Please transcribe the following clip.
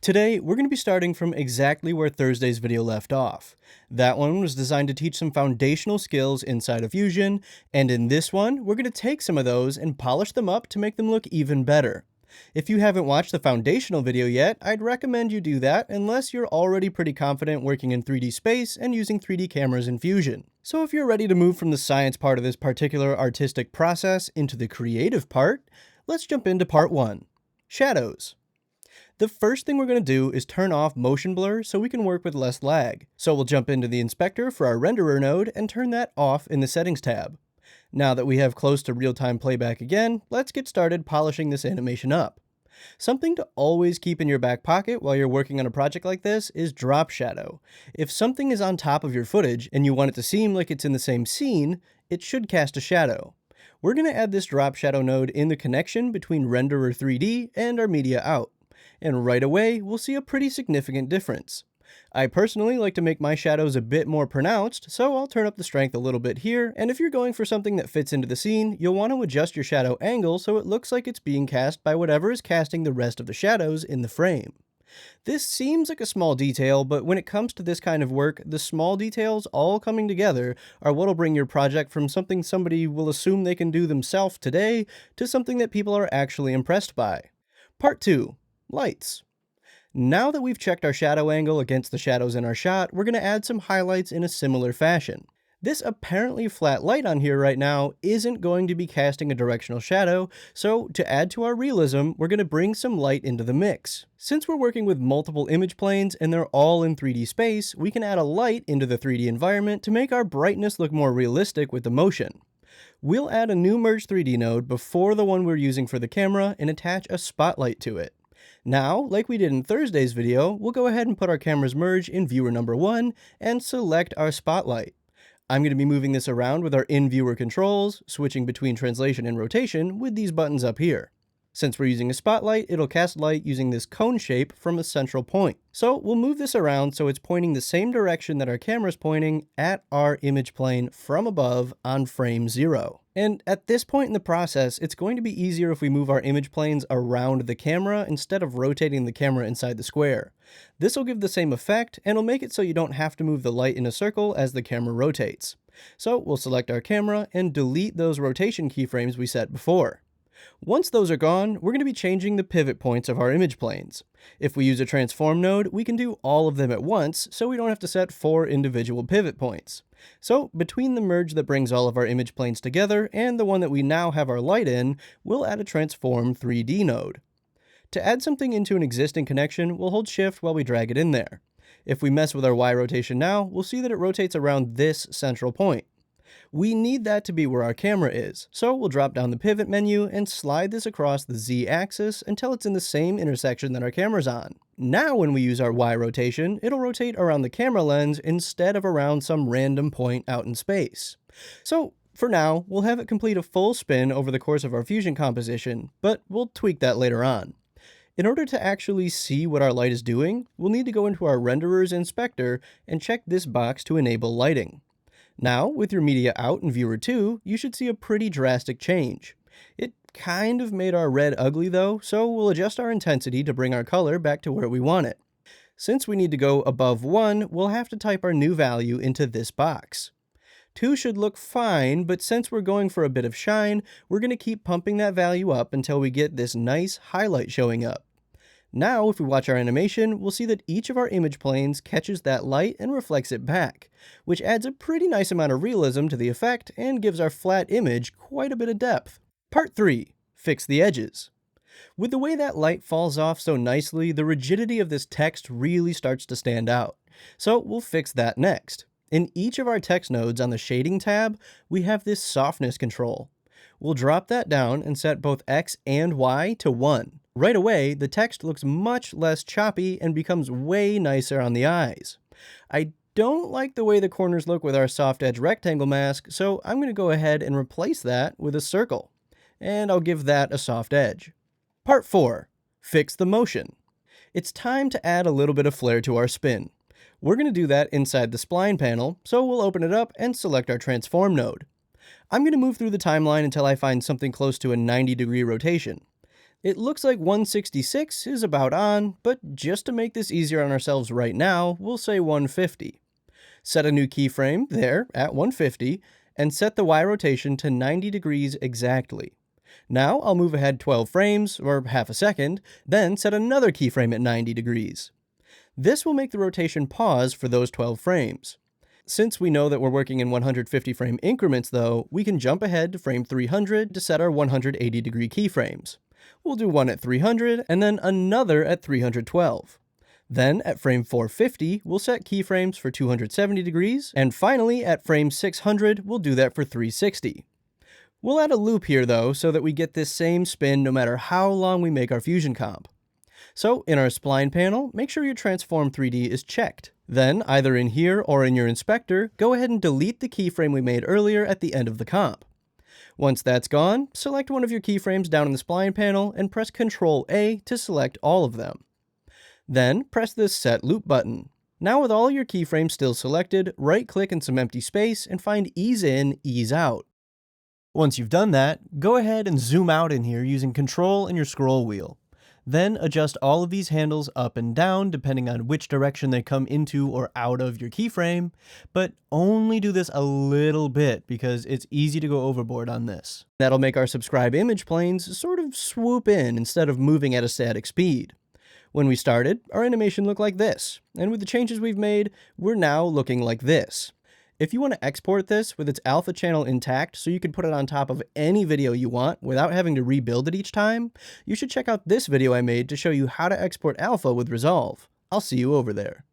Today, we're going to be starting from exactly where Thursday's video left off. That one was designed to teach some foundational skills inside of Fusion, and in this one, we're going to take some of those and polish them up to make them look even better. If you haven't watched the foundational video yet, I'd recommend you do that unless you're already pretty confident working in 3D space and using 3D cameras in Fusion. So if you're ready to move from the science part of this particular artistic process into the creative part, let's jump into part 1. Shadows. The first thing we're going to do is turn off motion blur so we can work with less lag. So we'll jump into the inspector for our renderer node and turn that off in the settings tab. Now that we have close to real-time playback again, let's get started polishing this animation up. Something to always keep in your back pocket while you're working on a project like this is drop shadow. If something is on top of your footage and you want it to seem like it's in the same scene, it should cast a shadow. We're going to add this drop shadow node in the connection between renderer 3D and our media out. And right away, we'll see a pretty significant difference. I personally like to make my shadows a bit more pronounced, so I'll turn up the strength a little bit here, and if you're going for something that fits into the scene, you'll want to adjust your shadow angle so it looks like it's being cast by whatever is casting the rest of the shadows in the frame. This seems like a small detail, but when it comes to this kind of work, the small details all coming together are what'll bring your project from something somebody will assume they can do themselves today to something that people are actually impressed by. Part 2. Lights. Now that we've checked our shadow angle against the shadows in our shot, we're going to add some highlights in a similar fashion. This apparently flat light on here right now isn't going to be casting a directional shadow, so to add to our realism, we're going to bring some light into the mix. Since we're working with multiple image planes and they're all in 3D space, we can add a light into the 3D environment to make our brightness look more realistic with the motion. We'll add a new Merge 3D node before the one we're using for the camera and attach a spotlight to it. Now, like we did in Thursday's video, we'll go ahead and put our camera's merge in viewer number 1 and select our spotlight. I'm going to be moving this around with our in-viewer controls, switching between translation and rotation with these buttons up here. Since we're using a spotlight, it'll cast light using this cone shape from a central point. So we'll move this around so it's pointing the same direction that our camera's pointing at our image plane from above on frame 0. And at this point in the process, it's going to be easier if we move our image planes around the camera instead of rotating the camera inside the square. This will give the same effect and it'll make it so you don't have to move the light in a circle as the camera rotates. So we'll select our camera and delete those rotation keyframes we set before. Once those are gone, we're going to be changing the pivot points of our image planes. If we use a transform node, we can do all of them at once, so we don't have to set 4 individual pivot points. So between the merge that brings all of our image planes together and the one that we now have our light in, we'll add a transform 3D node. To add something into an existing connection, we'll hold shift while we drag it in there. If we mess with our Y rotation now, we'll see that it rotates around this central point. We need that to be where our camera is, so we'll drop down the pivot menu and slide this across the Z axis until it's in the same intersection that our camera's on. Now when we use our Y rotation, it'll rotate around the camera lens instead of around some random point out in space. So for now, we'll have it complete a full spin over the course of our Fusion composition, but we'll tweak that later on. In order to actually see what our light is doing, we'll need to go into our renderer's inspector and check this box to enable lighting. Now, with your media out in viewer 2, you should see a pretty drastic change. It kind of made our red ugly though, so we'll adjust our intensity to bring our color back to where we want it. Since we need to go above 1, we'll have to type our new value into this box. 2 should look fine, but since we're going for a bit of shine, we're going to keep pumping that value up until we get this nice highlight showing up. Now, if we watch our animation, we'll see that each of our image planes catches that light and reflects it back, which adds a pretty nice amount of realism to the effect and gives our flat image quite a bit of depth. Part 3. Fix the edges. With the way that light falls off so nicely, the rigidity of this text really starts to stand out. So we'll fix that next. In each of our text nodes on the shading tab, we have this softness control. We'll drop that down and set both X and Y to 1. Right away, the text looks much less choppy and becomes way nicer on the eyes. I don't like the way the corners look with our soft edge rectangle mask, so I'm going to go ahead and replace that with a circle. And I'll give that a soft edge. Part 4. Fix the motion. It's time to add a little bit of flair to our spin. We're going to do that inside the spline panel, so we'll open it up and select our transform node. I'm going to move through the timeline until I find something close to a 90-degree rotation. It looks like 166 is about on, but just to make this easier on ourselves right now, we'll say 150. Set a new keyframe there at 150, and set the Y rotation to 90 degrees exactly. Now I'll move ahead 12 frames, or half a second, then set another keyframe at 90 degrees. This will make the rotation pause for those 12 frames. Since we know that we're working in 150 frame increments though, we can jump ahead to frame 300 to set our 180 degree keyframes. We'll do one at 300 and then another at 312. Then at frame 450, we'll set keyframes for 270 degrees, and finally at frame 600, we'll do that for 360. We'll add a loop here though, so that we get this same spin no matter how long we make our fusion comp. So in our spline panel, make sure your transform 3D is checked. Then, either in here or in your inspector, go ahead and delete the keyframe we made earlier at the end of the comp. Once that's gone, select one of your keyframes down in the spline panel and press Ctrl A to select all of them. Then press this Set Loop button. Now with all your keyframes still selected, right-click in some empty space and find Ease In, Ease Out. Once you've done that, go ahead and zoom out in here using Control and your scroll wheel. Then adjust all of these handles up and down depending on which direction they come into or out of your keyframe, but only do this a little bit because it's easy to go overboard on this. That'll make our subscribe image planes sort of swoop in instead of moving at a static speed. When we started, our animation looked like this, and with the changes we've made, we're now looking like this. If you want to export this with its alpha channel intact so you can put it on top of any video you want without having to rebuild it each time, you should check out this video I made to show you how to export alpha with Resolve. I'll see you over there.